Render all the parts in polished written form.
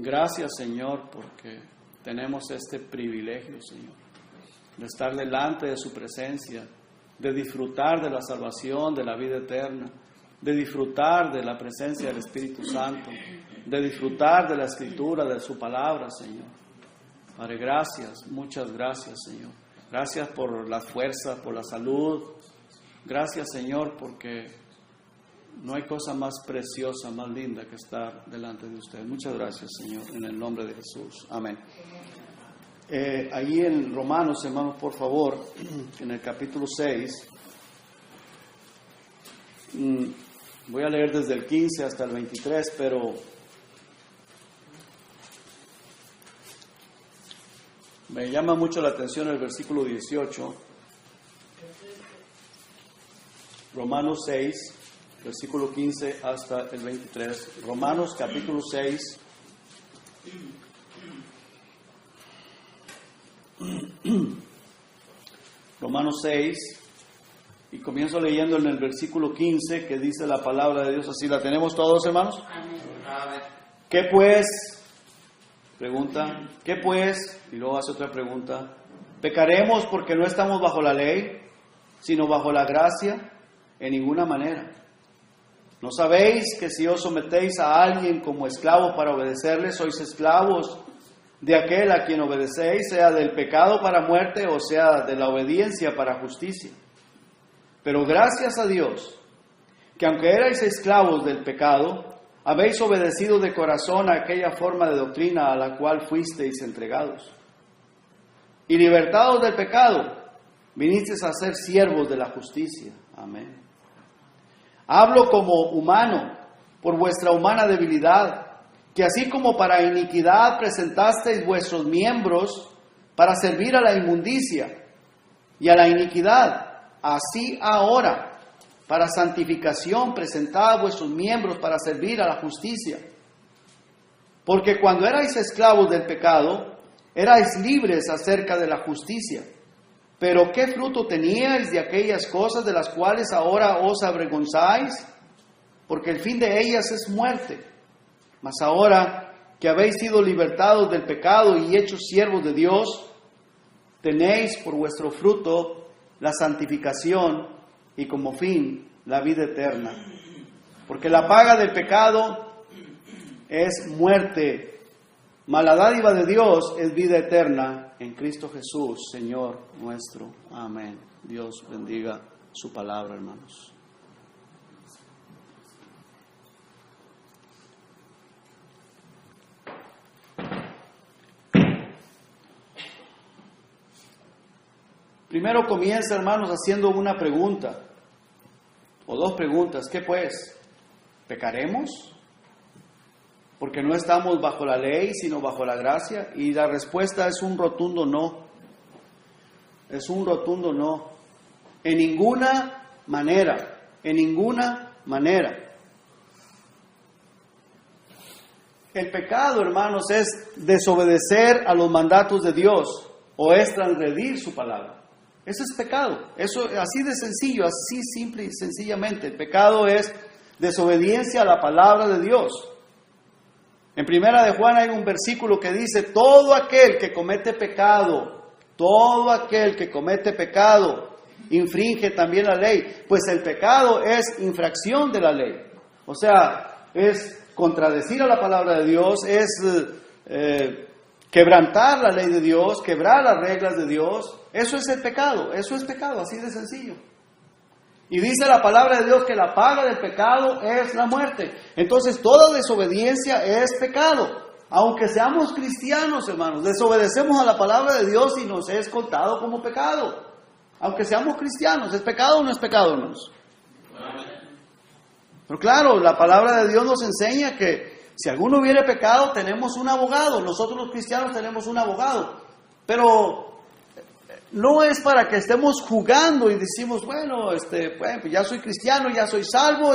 Gracias, Señor, porque tenemos este privilegio, Señor, de estar delante de su presencia, de disfrutar de la salvación, de la vida eterna, de disfrutar de la presencia del Espíritu Santo, de disfrutar de la Escritura, de su palabra, Señor. Padre, gracias, muchas gracias, Señor. Gracias por las fuerzas, por la salud. Gracias, Señor, porque no hay cosa más preciosa, más linda que estar delante de usted. Muchas gracias, Señor, en el nombre de Jesús. Amén. Allí en Romanos, hermanos, por favor, en el capítulo 6, voy a leer desde el 15 hasta el 23, pero me llama mucho la atención el versículo 18. Romanos 6, versículo 15 hasta el 23. Romanos capítulo 6. Romanos 6, y comienzo leyendo en el versículo 15, que dice la palabra de Dios así. ¿La tenemos todos, hermanos? Amén. ¿Qué pues? Pregunta. ¿Qué pues? Y luego hace otra pregunta. ¿Pecaremos porque no estamos bajo la ley, sino bajo la gracia? En ninguna manera. ¿No sabéis que si os sometéis a alguien como esclavo para obedecerle, sois esclavos de aquel a quien obedecéis, sea del pecado para muerte o sea de la obediencia para justicia? Pero gracias a Dios, que aunque erais esclavos del pecado, habéis obedecido de corazón a aquella forma de doctrina a la cual fuisteis entregados. Y libertados del pecado, vinisteis a ser siervos de la justicia. Amén. Hablo como humano, por vuestra humana debilidad, que así como para iniquidad presentasteis vuestros miembros para servir a la inmundicia y a la iniquidad, así ahora, para santificación, presentad vuestros miembros para servir a la justicia. Porque cuando erais esclavos del pecado, erais libres acerca de la justicia. Pero ¿qué fruto teníais de aquellas cosas de las cuales ahora os avergonzáis? Porque el fin de ellas es muerte. Mas ahora que habéis sido libertados del pecado y hechos siervos de Dios, tenéis por vuestro fruto la santificación y como fin la vida eterna. Porque la paga del pecado es muerte, mas la dádiva de Dios es vida eterna en Cristo Jesús, Señor nuestro. Amén. Dios bendiga su palabra, hermanos. Primero comienza, hermanos, haciendo una pregunta, o dos preguntas. ¿Qué pues? ¿Pecaremos? Porque no estamos bajo la ley, sino bajo la gracia. Y la respuesta es un rotundo no. Es un rotundo no. En ninguna manera. En ninguna manera. El pecado, hermanos, es desobedecer a los mandatos de Dios o es transgredir su palabra. Eso es pecado. Eso así de sencillo, así simple y sencillamente. El pecado es desobediencia a la palabra de Dios. En Primera de Juan hay un versículo que dice: todo aquel que comete pecado, infringe también la ley. Pues el pecado es infracción de la ley. O sea, es contradecir a la palabra de Dios, es quebrantar la ley de Dios, quebrar las reglas de Dios. Eso es el pecado, así de sencillo. Y dice la palabra de Dios que la paga del pecado es la muerte. Entonces toda desobediencia es pecado. Aunque seamos cristianos, hermanos, desobedecemos a la palabra de Dios y nos es contado como pecado. Aunque seamos cristianos, ¿es pecado o no es pecado, hermanos? Pero claro, la palabra de Dios nos enseña que si alguno hubiere pecado, tenemos un abogado. Nosotros los cristianos tenemos un abogado. Pero no es para que estemos jugando y decimos, bueno, pues ya soy cristiano, ya soy salvo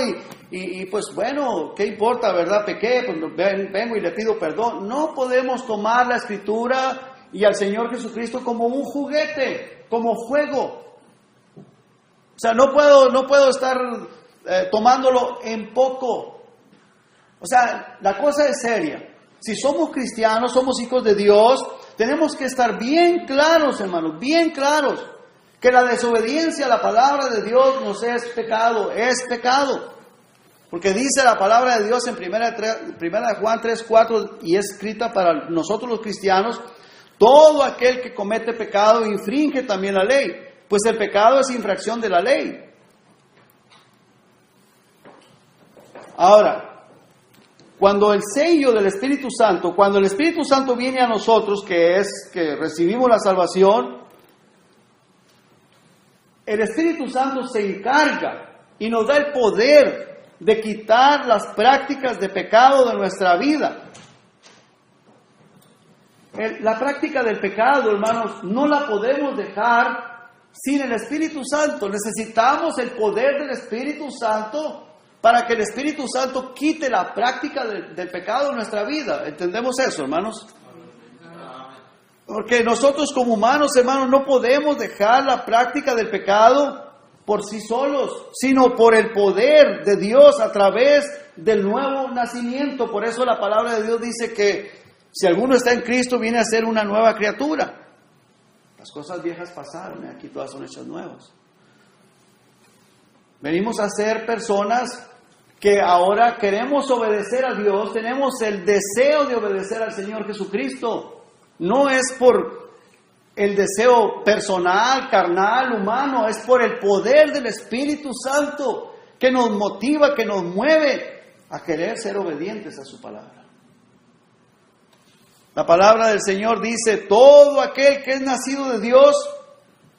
y pues bueno, ¿qué importa, verdad? Pequé, pues vengo y le pido perdón. No podemos tomar la Escritura y al Señor Jesucristo como un juguete, como juego. O sea, no puedo estar tomándolo en poco. O sea, la cosa es seria. Si somos cristianos, somos hijos de Dios, tenemos que estar bien claros, hermanos, bien claros, que la desobediencia a la palabra de Dios nos es pecado, Porque dice la palabra de Dios en primera de Juan 3:4 y es escrita para nosotros los cristianos: todo aquel que comete pecado infringe también la ley, pues el pecado es infracción de la ley. Ahora, cuando el sello del Espíritu Santo, cuando el Espíritu Santo viene a nosotros, que es que recibimos la salvación, el Espíritu Santo se encarga y nos da el poder de quitar las prácticas de pecado de nuestra vida. La práctica del pecado, hermanos, no la podemos dejar sin el Espíritu Santo. Necesitamos el poder del Espíritu Santo para que el Espíritu Santo quite la práctica del pecado en nuestra vida. ¿Entendemos eso, hermanos? Porque nosotros como humanos, hermanos, no podemos dejar la práctica del pecado por sí solos, sino por el poder de Dios a través del nuevo nacimiento. Por eso la palabra de Dios dice que si alguno está en Cristo, viene a ser una nueva criatura. Las cosas viejas pasaron, aquí todas son hechas nuevas. Venimos a ser personas que ahora queremos obedecer a Dios, tenemos el deseo de obedecer al Señor Jesucristo. No es por el deseo personal, carnal, humano, es por el poder del Espíritu Santo que nos motiva, que nos mueve a querer ser obedientes a su palabra. La palabra del Señor dice: todo aquel que es nacido de Dios,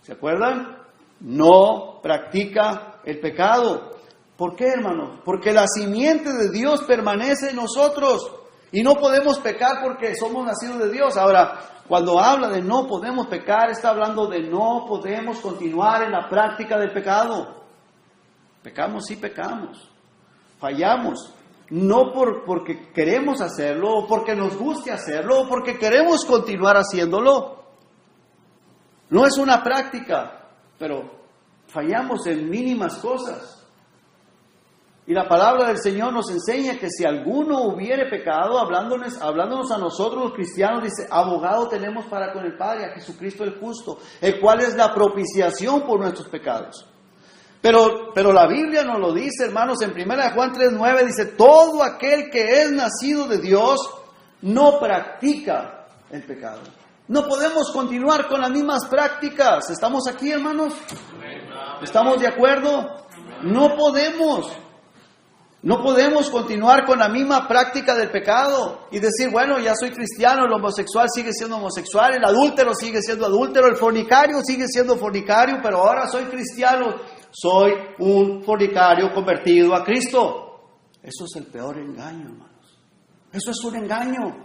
¿se acuerdan? No practica el pecado. ¿Por qué, hermanos? Porque la simiente de Dios permanece en nosotros y no podemos pecar porque somos nacidos de Dios. Ahora, cuando habla de no podemos pecar, está hablando de no podemos continuar en la práctica del pecado. Pecamos, sí pecamos. Fallamos. No porque queremos hacerlo, o porque nos guste hacerlo, o porque queremos continuar haciéndolo. No es una práctica, pero fallamos en mínimas cosas. Y la palabra del Señor nos enseña que si alguno hubiere pecado, hablándonos a nosotros los cristianos, dice: abogado tenemos para con el Padre, a Jesucristo el justo, el cual es la propiciación por nuestros pecados. Pero la Biblia nos lo dice, hermanos, en 1 Juan 3:9 dice: todo aquel que es nacido de Dios no practica el pecado. No podemos continuar con las mismas prácticas. ¿Estamos aquí, hermanos? ¿Estamos de acuerdo? No podemos continuar con la misma práctica del pecado y decir: bueno, ya soy cristiano, el homosexual sigue siendo homosexual, el adúltero sigue siendo adúltero, el fornicario sigue siendo fornicario, pero ahora soy cristiano, soy un fornicario convertido a Cristo. Eso es el peor engaño, hermanos. Eso es un engaño.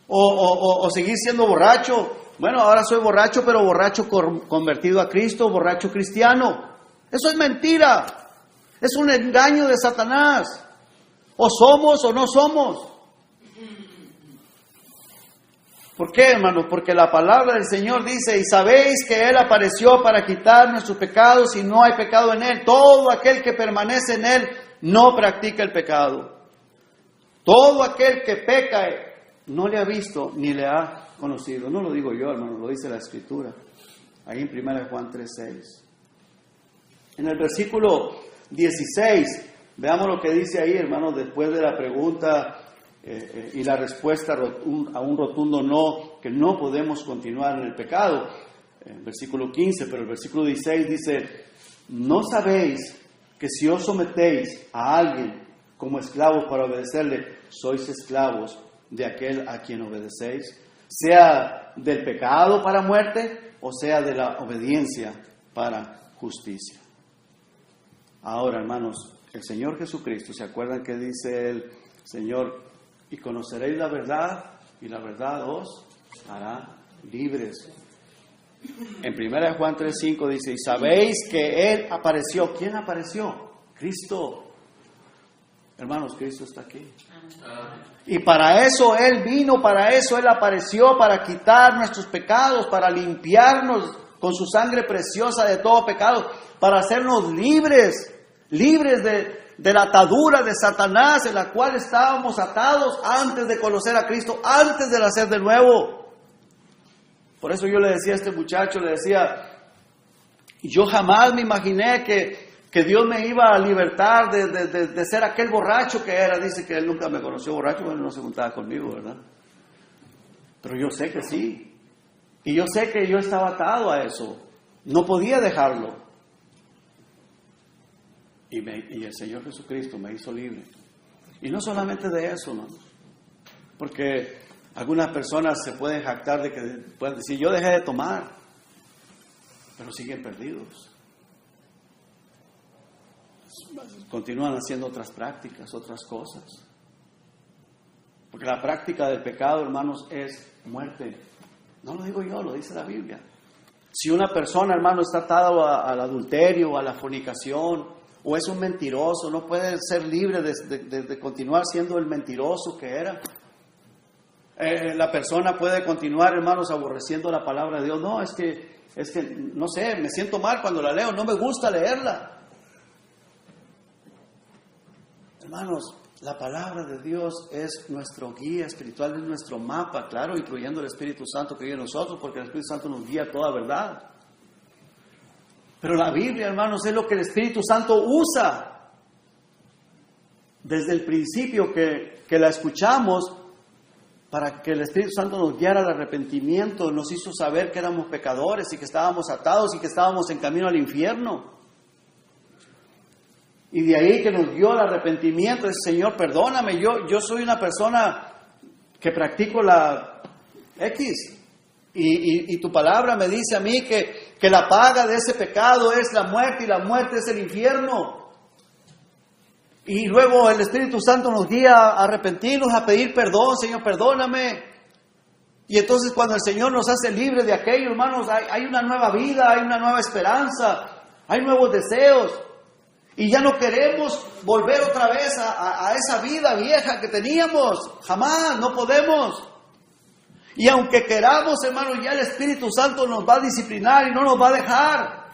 O seguir siendo borracho. Bueno, ahora soy borracho, pero borracho convertido a Cristo, borracho cristiano. Eso es mentira. Es un engaño de Satanás. O somos o no somos. ¿Por qué, hermanos? Porque la palabra del Señor dice: y sabéis que Él apareció para quitar nuestros pecados y no hay pecado en Él. Todo aquel que permanece en Él no practica el pecado. Todo aquel que peca no le ha visto ni le ha conocido. No lo digo yo, hermano, lo dice la Escritura. Ahí en 1 Juan 3:6. En el versículo 16, veamos lo que dice ahí, hermanos, después de la pregunta y la respuesta a un rotundo no, que no podemos continuar en el pecado. Versículo 15, pero el versículo 16 dice: ¿no sabéis que si os sometéis a alguien como esclavos para obedecerle, sois esclavos de aquel a quien obedecéis, sea del pecado para muerte o sea de la obediencia para justicia? Ahora, hermanos, el Señor Jesucristo, ¿se acuerdan que dice el Señor? Y conoceréis la verdad, y la verdad os hará libres. En 1 Juan 3:5 dice: y sabéis que Él apareció. ¿Quién apareció? Cristo. Hermanos, Cristo está aquí. Y para eso Él vino, para eso Él apareció, para quitar nuestros pecados, para limpiarnos con su sangre preciosa de todo pecado, para hacernos libres de la atadura de Satanás en la cual estábamos atados antes de conocer a Cristo, antes de nacer de nuevo. Por eso yo le decía a este muchacho, le decía, yo jamás me imaginé que Dios me iba a libertar de ser aquel borracho que era. Dice que él nunca me conoció borracho, bueno, no se juntaba conmigo, ¿verdad? Pero yo sé que sí. Y yo sé que yo estaba atado a eso. No podía dejarlo. Y el Señor Jesucristo me hizo libre. Y no solamente de eso, ¿no? Porque algunas personas se pueden jactar de que pueden decir, yo dejé de tomar, pero siguen perdidos. Continúan haciendo otras prácticas, otras cosas. Porque la práctica del pecado, hermanos, es muerte. No lo digo yo, lo dice la Biblia. Si una persona, hermano, está atada al adulterio, a la fornicación, o es un mentiroso, no puede ser libre de continuar siendo el mentiroso que era. La persona puede continuar, hermanos, aborreciendo la palabra de Dios. No, es que, no sé, me siento mal cuando la leo, no me gusta leerla. Hermanos, la palabra de Dios es nuestro guía espiritual, es nuestro mapa, claro, incluyendo el Espíritu Santo que vive en nosotros, porque el Espíritu Santo nos guía a toda verdad. Pero la Biblia, hermanos, es lo que el Espíritu Santo usa. Desde el principio que la escuchamos, para que el Espíritu Santo nos guiara al arrepentimiento, nos hizo saber que éramos pecadores y que estábamos atados y que estábamos en camino al infierno. Y de ahí que nos dio el arrepentimiento, el Señor, perdóname, yo soy una persona que practico la X. Y tu palabra me dice a mí que la paga de ese pecado es la muerte y la muerte es el infierno. Y luego el Espíritu Santo nos guía a arrepentirnos, a pedir perdón, Señor, perdóname. Y entonces cuando el Señor nos hace libres de aquello, hermanos, hay una nueva vida, hay una nueva esperanza, hay nuevos deseos. Y ya no queremos volver otra vez a esa vida vieja que teníamos. Jamás, no podemos. Y aunque queramos, hermanos, ya el Espíritu Santo nos va a disciplinar y no nos va a dejar.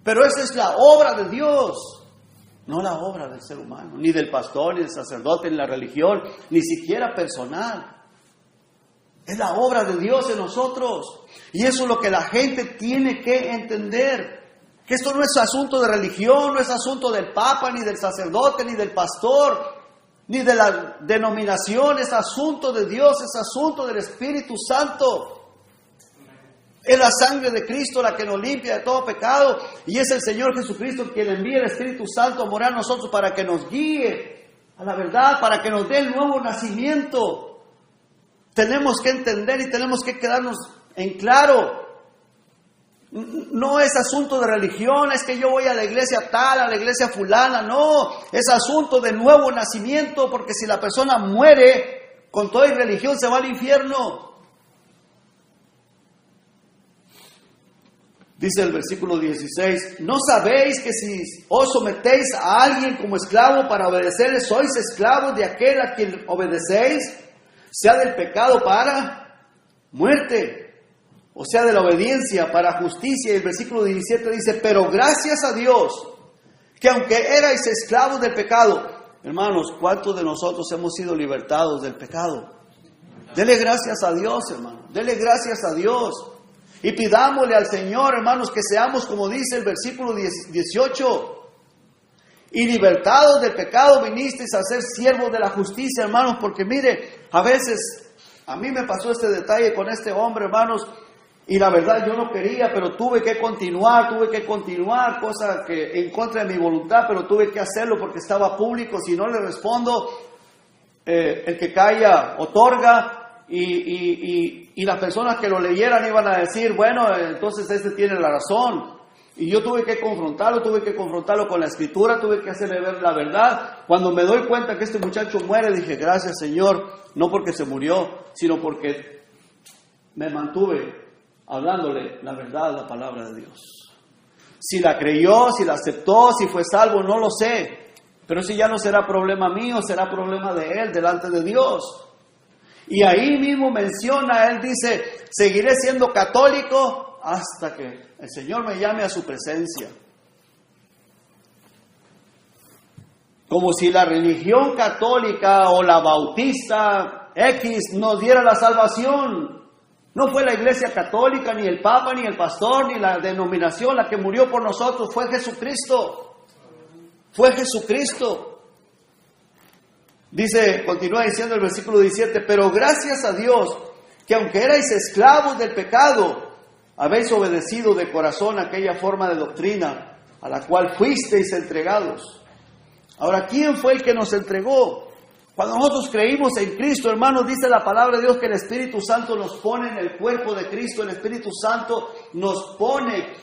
Pero esa es la obra de Dios. No la obra del ser humano, ni del pastor, ni del sacerdote, ni la religión, ni siquiera personal. Es la obra de Dios en nosotros. Y eso es lo que la gente tiene que entender. Que esto no es asunto de religión, no es asunto del papa, ni del sacerdote, ni del pastor, ni de la denominación. Es asunto de Dios, es asunto del Espíritu Santo. Es la sangre de Cristo la que nos limpia de todo pecado. Y es el Señor Jesucristo quien envía el Espíritu Santo a morar en nosotros para que nos guíe a la verdad, para que nos dé el nuevo nacimiento. Tenemos que entender y tenemos que quedarnos en claro. No es asunto de religión, es que yo voy a la iglesia tal, a la iglesia fulana. No, es asunto de nuevo nacimiento, porque si la persona muere con toda religión se va al infierno. Dice el versículo 16, ¿no sabéis que si os sometéis a alguien como esclavo para obedecerle, sois esclavos de aquel a quien obedecéis, sea del pecado para muerte, o sea de la obediencia para justicia? Y el versículo 17 dice, pero gracias a Dios, que aunque erais esclavos del pecado, hermanos, ¿cuántos de nosotros hemos sido libertados del pecado? Dele gracias a Dios, hermano, dele gracias a Dios. Y pidámosle al Señor, hermanos, que seamos, como dice el versículo 18, y libertados del pecado vinisteis a ser siervos de la justicia, hermanos, porque mire, a veces, a mí me pasó este detalle con este hombre, hermanos, y la verdad yo no quería, pero tuve que continuar, cosa que en contra de mi voluntad, pero tuve que hacerlo porque estaba público. Si no le respondo, el que calla otorga. Y las personas que lo leyeran iban a decir, bueno, entonces este tiene la razón. Y yo tuve que confrontarlo con la Escritura, tuve que hacerle ver la verdad. Cuando me doy cuenta que este muchacho muere, dije, gracias Señor, no porque se murió, sino porque me mantuve hablándole la verdad, la palabra de Dios. Si la creyó, si la aceptó, si fue salvo, no lo sé. Pero si ya no será problema mío, será problema de él delante de Dios. Y ahí mismo menciona, él dice, seguiré siendo católico hasta que el Señor me llame a su presencia. Como si la religión católica o la bautista X nos diera la salvación. No fue la iglesia católica, ni el papa, ni el pastor, ni la denominación la que murió por nosotros. Fue Jesucristo. Fue Jesucristo. Dice, continúa diciendo el versículo 17, pero gracias a Dios que aunque erais esclavos del pecado, habéis obedecido de corazón aquella forma de doctrina a la cual fuisteis entregados. Ahora, ¿quién fue el que nos entregó? Cuando nosotros creímos en Cristo, hermanos, dice la palabra de Dios que el Espíritu Santo nos pone en el cuerpo de Cristo. El Espíritu Santo nos pone,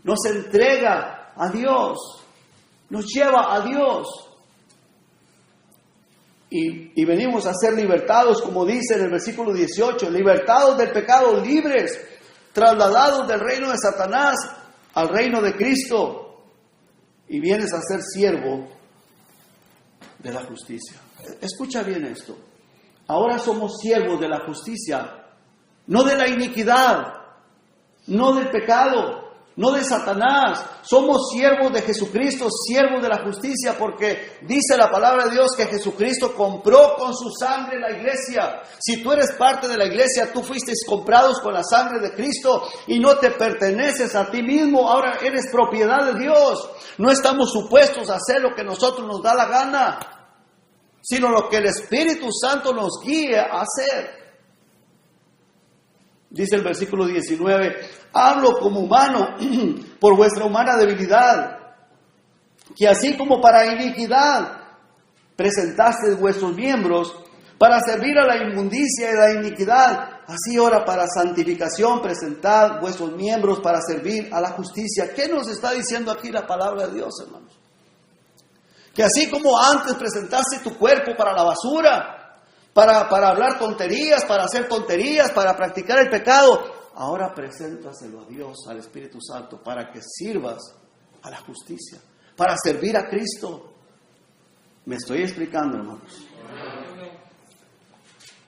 nos entrega a Dios, nos lleva a Dios. Y venimos a ser libertados, como dice en el versículo 18, libertados del pecado, libres, trasladados del reino de Satanás al reino de Cristo. Y vienes a ser siervo de la justicia. Escucha bien esto. Ahora somos siervos de la justicia, no de la iniquidad, no del pecado, no de Satanás. Somos siervos de Jesucristo, siervos de la justicia, porque dice la palabra de Dios que Jesucristo compró con su sangre la iglesia. Si tú eres parte de la iglesia, tú fuiste comprados con la sangre de Cristo y no te perteneces a ti mismo. Ahora eres propiedad de Dios. No estamos supuestos a hacer lo que nosotros nos da la gana, sino lo que el Espíritu Santo nos guíe a hacer. Dice el versículo 19, hablo como humano por vuestra humana debilidad, que así como para iniquidad presentasteis vuestros miembros para servir a la inmundicia y la iniquidad, así ahora para santificación presentad vuestros miembros para servir a la justicia. ¿Qué nos está diciendo aquí la palabra de Dios, hermanos? Que así como antes presentaste tu cuerpo para la basura, para hablar tonterías, para hacer tonterías, para practicar el pecado, ahora preséntaselo a Dios, al Espíritu Santo, para que sirvas a la justicia, para servir a Cristo. ¿Me estoy explicando, hermanos?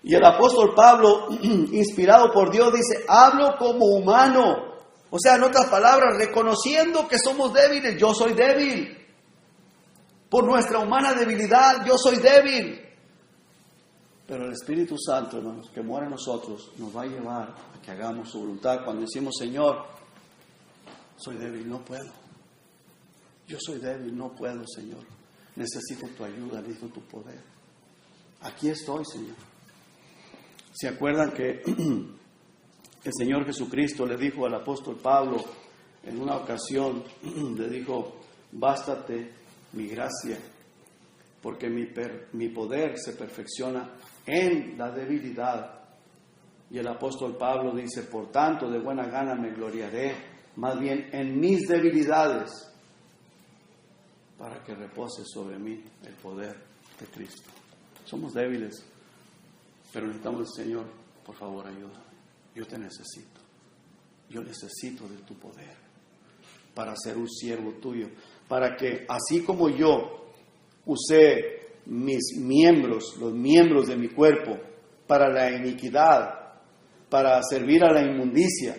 Y el apóstol Pablo, inspirado por Dios, dice, hablo como humano. O sea, en otras palabras, reconociendo que somos débiles. Yo soy débil. Por nuestra humana debilidad, yo soy débil. Pero el Espíritu Santo, hermanos, que mora en nosotros, nos va a llevar a que hagamos su voluntad. Cuando decimos, Señor, soy débil, no puedo. Yo soy débil, no puedo, Señor. Necesito tu ayuda, necesito tu poder. Aquí estoy, Señor. ¿Se acuerdan que el Señor Jesucristo le dijo al apóstol Pablo en una ocasión, le dijo, bástate mi gracia, porque mi poder se perfecciona en la debilidad? Y el apóstol Pablo dice, por tanto, de buena gana me gloriaré, más bien en mis debilidades, para que repose sobre mí el poder de Cristo. Somos débiles, pero necesitamos, Señor, por favor, ayúdame. Yo te necesito. Yo necesito de tu poder para ser un siervo tuyo, para que así como yo usé mis miembros, los miembros de mi cuerpo, para la iniquidad, para servir a la inmundicia,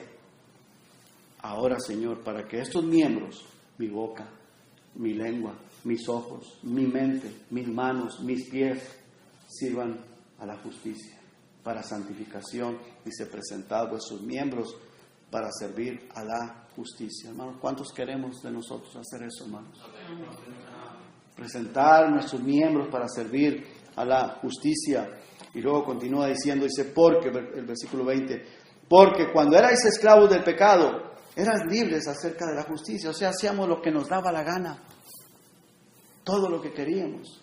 ahora, Señor, para que estos miembros, mi boca, mi lengua, mis ojos, mi mente, mis manos, mis pies, sirvan a la justicia, para santificación, dice, presentad vuestros miembros para servir a la justicia. Hermanos, ¿cuántos queremos de nosotros hacer eso, hermanos? Presentar nuestros miembros para servir a la justicia. Y luego continúa diciendo, dice, porque, el versículo 20, porque cuando erais esclavos del pecado, eras libres acerca de la justicia. O sea, hacíamos lo que nos daba la gana, todo lo que queríamos,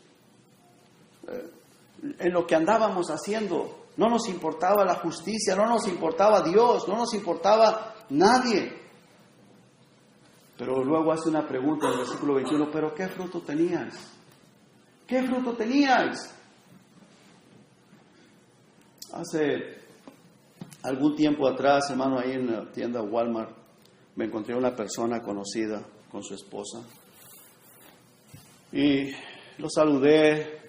en lo que andábamos haciendo. No nos importaba la justicia, no nos importaba Dios, no nos importaba nadie. Pero luego hace una pregunta en el versículo 21, ¿pero qué fruto teníais? ¿Qué fruto teníais? Hace algún tiempo atrás, hermano, ahí en la tienda Walmart, me encontré una persona conocida con su esposa. Y lo saludé,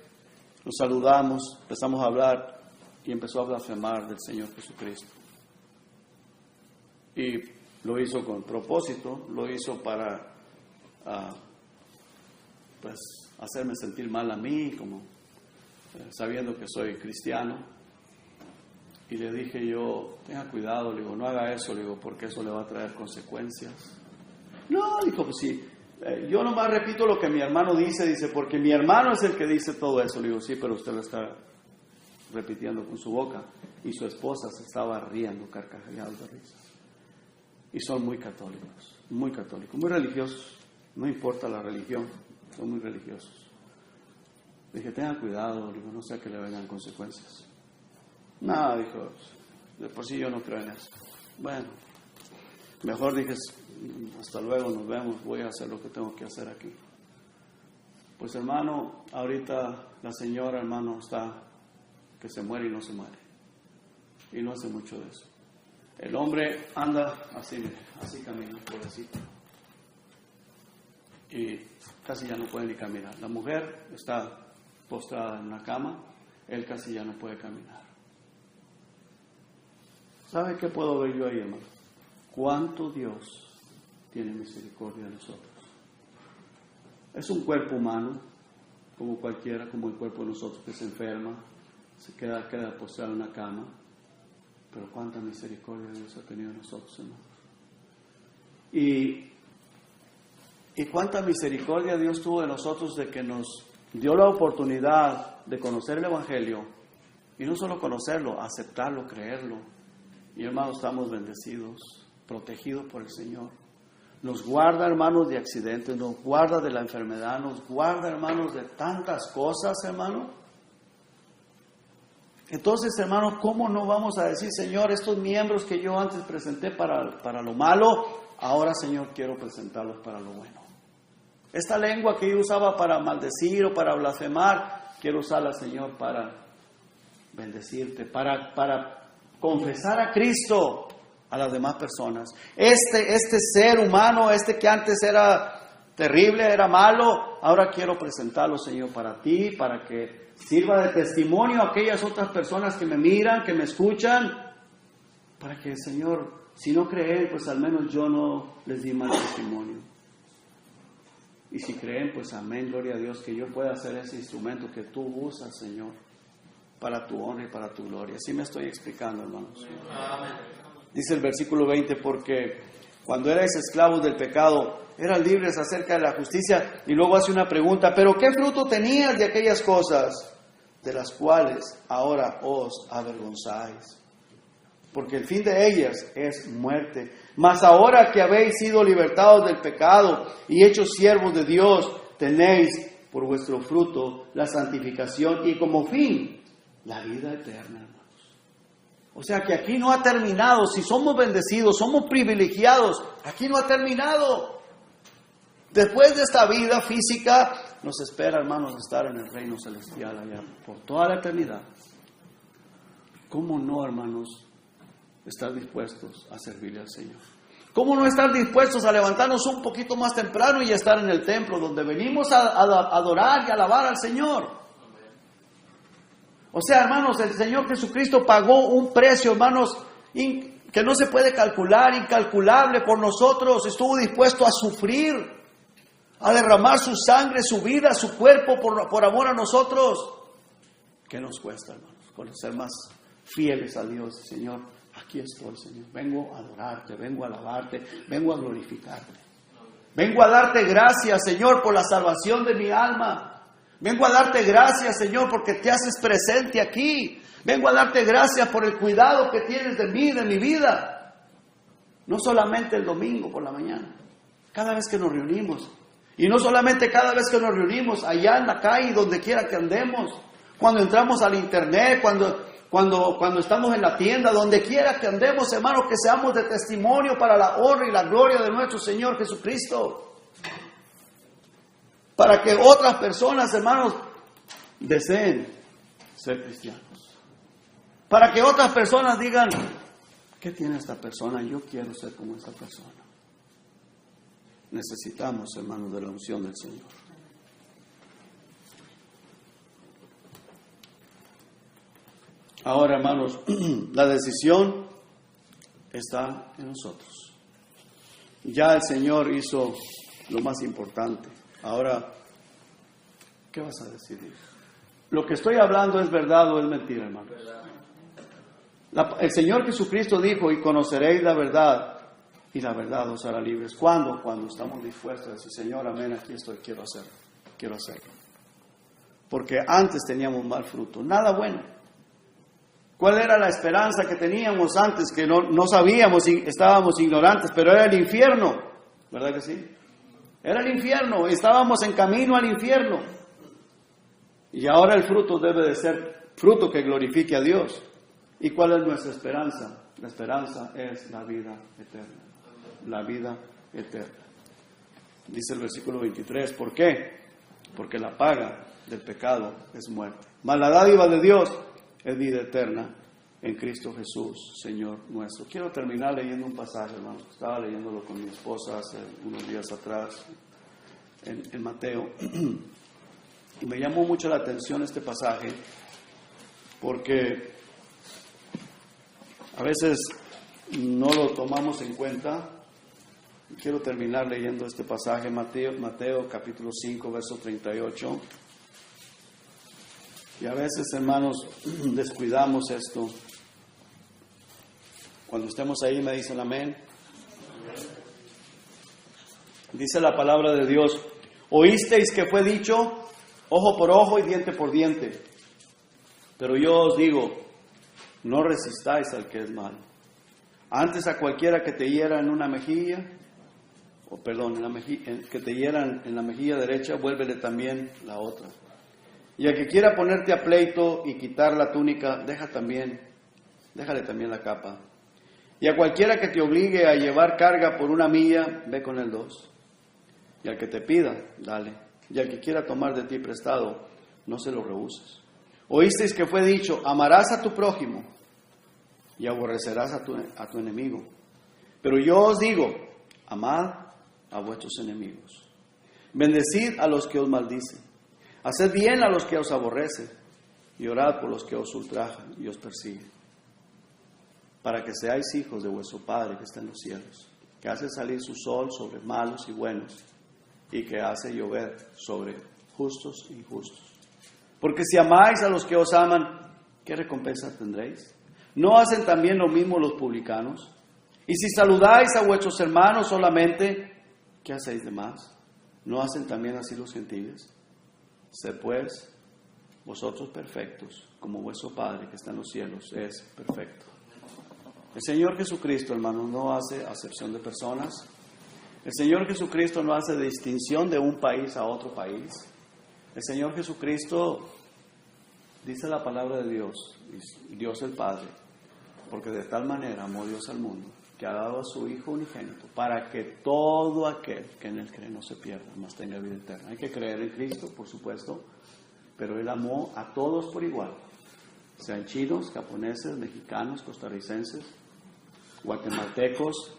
lo saludamos, empezamos a hablar y empezó a blasfemar del Señor Jesucristo. Y lo hizo con propósito, lo hizo para pues hacerme sentir mal a mí, como sabiendo que soy cristiano. Y le dije yo, tenga cuidado, le digo, no haga eso, le digo, porque eso le va a traer consecuencias. No, dijo, pues sí, yo nomás repito lo que mi hermano dice, porque mi hermano es el que dice todo eso. Le digo, sí, pero usted lo está repitiendo con su boca. Y su esposa se estaba riendo, carcajadas de risa. Y son muy católicos, muy religiosos. No importa la religión, son muy religiosos. Le dije, tenga cuidado, le digo, no sea que le vengan consecuencias. No, dijo, de por sí yo no creo en eso. Bueno, mejor dije, hasta luego, nos vemos, voy a hacer lo que tengo que hacer aquí. Pues hermano, ahorita la señora, hermano, está que se muere y no se muere. Y no hace mucho de eso. El hombre anda así, mire, así camina, pobrecito. Y casi ya no puede ni caminar. La mujer está postrada en una cama, él casi ya no puede caminar. ¿Sabe qué puedo ver yo ahí, hermano? ¿Cuánto Dios tiene misericordia de nosotros? Es un cuerpo humano, como cualquiera, como el cuerpo de nosotros que se enferma, se queda postrado en una cama. Pero cuánta misericordia Dios ha tenido de nosotros, hermanos. Y cuánta misericordia Dios tuvo de nosotros de que nos dio la oportunidad de conocer el Evangelio. Y no solo conocerlo, aceptarlo, creerlo. Y hermanos, estamos bendecidos, protegidos por el Señor. Nos guarda, hermanos, de accidentes, nos guarda de la enfermedad, nos guarda, hermanos, de tantas cosas, hermanos. Entonces, hermanos, ¿cómo no vamos a decir, Señor, estos miembros que yo antes presenté para lo malo, ahora, Señor, quiero presentarlos para lo bueno? Esta lengua que yo usaba para maldecir o para blasfemar, quiero usarla, Señor, para bendecirte, para confesar a Cristo a las demás personas. Este ser humano, que antes era terrible, era malo, ahora quiero presentarlo, Señor, para ti, para que sirva de testimonio a aquellas otras personas que me miran, que me escuchan, para que, Señor, si no creen, pues al menos yo no les di mal testimonio. Y si creen, pues amén, gloria a Dios, que yo pueda ser ese instrumento que tú usas, Señor, para tu honra y para tu gloria. ¿Sí me estoy explicando, hermanos? Amén. Dice el versículo 20, porque cuando erais esclavos del pecado, eran libres acerca de la justicia. Y luego hace una pregunta, ¿pero qué fruto tenías de aquellas cosas de las cuales ahora os avergonzáis? Porque el fin de ellas es muerte. Mas ahora que habéis sido libertados del pecado y hechos siervos de Dios, tenéis por vuestro fruto la santificación y como fin la vida eterna, hermanos. O sea que aquí no ha terminado. Si somos bendecidos, somos privilegiados, aquí no ha terminado. Después de esta vida física, nos espera, hermanos, estar en el reino celestial allá por toda la eternidad. ¿Cómo no, hermanos, estar dispuestos a servirle al Señor? ¿Cómo no estar dispuestos a levantarnos un poquito más temprano y estar en el templo donde venimos a adorar y alabar al Señor? O sea, hermanos, el Señor Jesucristo pagó un precio, hermanos, que no se puede calcular, incalculable por nosotros. Estuvo dispuesto a sufrir, a derramar su sangre, su vida, su cuerpo por amor a nosotros. ¿Qué nos cuesta, hermanos? Con ser más fieles a Dios, Señor. Aquí estoy, Señor. Vengo a adorarte, vengo a alabarte, vengo a glorificarte. Vengo a darte gracias, Señor, por la salvación de mi alma. Vengo a darte gracias, Señor, porque te haces presente aquí. Vengo a darte gracias por el cuidado que tienes de mí, de mi vida. No solamente el domingo por la mañana, cada vez que nos reunimos. Y no solamente cada vez que nos reunimos, allá en la calle, donde quiera que andemos. Cuando entramos al internet, cuando estamos en la tienda, donde quiera que andemos, hermanos, que seamos de testimonio para la honra y la gloria de nuestro Señor Jesucristo. Para que otras personas, hermanos, deseen ser cristianos. Para que otras personas digan, ¿qué tiene esta persona? Yo quiero ser como esta persona. Necesitamos, hermanos, de la unción del Señor. Ahora, hermanos, la decisión está en nosotros. Ya el Señor hizo lo más importante. Ahora ¿Qué vas a decir? ¿Lo que estoy hablando es verdad o es mentira, hermanos? El Señor Jesucristo dijo, y conoceréis la verdad, y la verdad os hará libres. ¿Cuándo? Cuando estamos dispuestos a decir, Señor, amén, aquí estoy, quiero hacerlo. Porque antes teníamos mal fruto, nada bueno. ¿Cuál era la esperanza que teníamos antes? Que no sabíamos, estábamos ignorantes, pero era el infierno, ¿verdad que sí? Era el infierno, estábamos en camino al infierno. Y ahora el fruto debe de ser fruto que glorifique a Dios. ¿Y cuál es nuestra esperanza? La esperanza es la vida eterna. La vida eterna. Dice el versículo 23, ¿por qué? Porque la paga del pecado es muerte. Mas la dádiva de Dios es vida eterna en Cristo Jesús, Señor nuestro. Quiero terminar leyendo un pasaje, hermanos. Estaba leyéndolo con mi esposa hace unos días atrás en Mateo. Y me llamó mucho la atención este pasaje porque a veces no lo tomamos en cuenta. Quiero terminar leyendo este pasaje, Mateo capítulo 5, verso 38. Y a veces, hermanos, descuidamos esto. Cuando estemos ahí me dicen amén. Dice la palabra de Dios, oísteis que fue dicho, ojo por ojo y diente por diente. Pero yo os digo, no resistáis al que es malo. Antes a cualquiera que te hiera en una mejilla, que te hieran en la mejilla derecha, vuélvele también la otra. Y al que quiera ponerte a pleito y quitar la túnica, déjale también la capa. Y a cualquiera que te obligue a llevar carga por una milla, ve con él 2. Y al que te pida, dale. Y al que quiera tomar de ti prestado, no se lo rehuses. Oísteis que fue dicho, amarás a tu prójimo y aborrecerás a tu enemigo. Pero yo os digo, amad a vuestros enemigos. Bendecid a los que os maldicen. Haced bien a los que os aborrecen. Y orad por los que os ultrajan y os persiguen. Para que seáis hijos de vuestro Padre que está en los cielos, que hace salir su sol sobre malos y buenos, y que hace llover sobre justos e injustos. Porque si amáis a los que os aman, ¿qué recompensa tendréis? ¿No hacen también lo mismo los publicanos? Y si saludáis a vuestros hermanos solamente, ¿qué hacéis de más? ¿No hacen también así los gentiles? Sed pues vosotros perfectos, como vuestro Padre que está en los cielos es perfecto. El Señor Jesucristo, hermanos, no hace acepción de personas. El Señor Jesucristo no hace distinción de un país a otro país. El Señor Jesucristo, dice la palabra de Dios, Dios el Padre, porque de tal manera amó Dios al mundo, que ha dado a su Hijo unigénito, para que todo aquel que en él cree no se pierda, mas tenga vida eterna. Hay que creer en Cristo, por supuesto, pero Él amó a todos por igual, sean chinos, japoneses, mexicanos, costarricenses, guatemaltecos,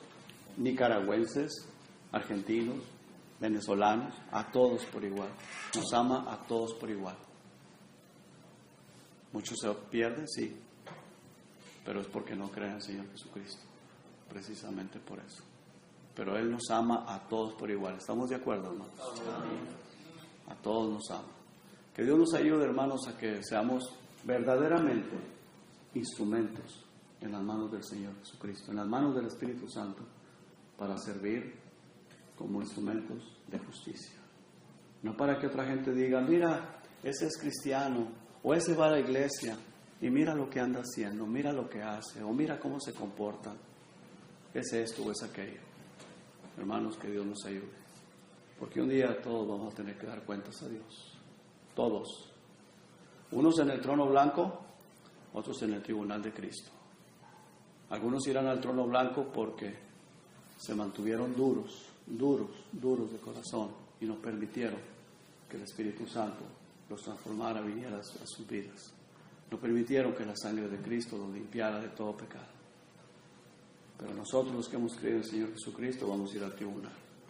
nicaragüenses, argentinos, venezolanos, a todos por igual. Nos ama a todos por igual. Muchos se pierden, sí, pero es porque no creen en el Señor Jesucristo, precisamente por eso. Pero Él nos ama a todos por igual. ¿Estamos de acuerdo, hermanos? A todos nos ama. Que Dios nos ayude, hermanos, a que seamos verdaderamente instrumentos en las manos del Señor Jesucristo, en las manos del Espíritu Santo, para servir como instrumentos de justicia. No para que otra gente diga, mira, ese es cristiano, o ese va a la iglesia, y mira lo que anda haciendo, mira lo que hace, o mira cómo se comporta, es esto o es aquello. Hermanos, que Dios nos ayude, porque un día todos vamos a tener que dar cuentas a Dios. Todos. Unos en el trono blanco, otros en el tribunal de Cristo. Algunos irán al trono blanco porque se mantuvieron duros de corazón y no permitieron que el Espíritu Santo los transformara, viniera a sus vidas. No permitieron que la sangre de Cristo los limpiara de todo pecado. Pero nosotros, los que hemos creído en el Señor Jesucristo, vamos a ir al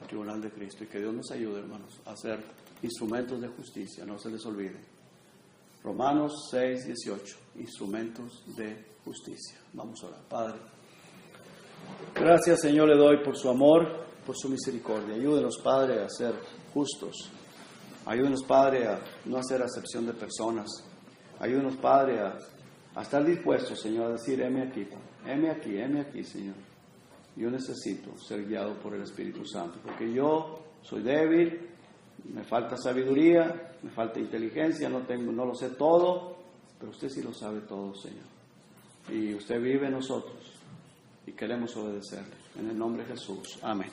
tribunal de Cristo. Y que Dios nos ayude, hermanos, a ser instrumentos de justicia, no se les olvide. Romanos 6:18, instrumentos de justicia. Vamos a orar. Padre, gracias, Señor, le doy por su amor, por su misericordia. Ayúdenos, Padre, a ser justos, Ayúdenos, Padre, a no hacer acepción de personas. Ayúdenos, Padre, a estar dispuestos, Señor, a decir, heme aquí, Señor. Yo necesito ser guiado por el Espíritu Santo, porque yo soy débil, me falta sabiduría, me falta inteligencia, no lo sé todo, pero usted sí lo sabe todo, Señor. Y usted vive en nosotros y queremos obedecerle. En el nombre de Jesús. Amén.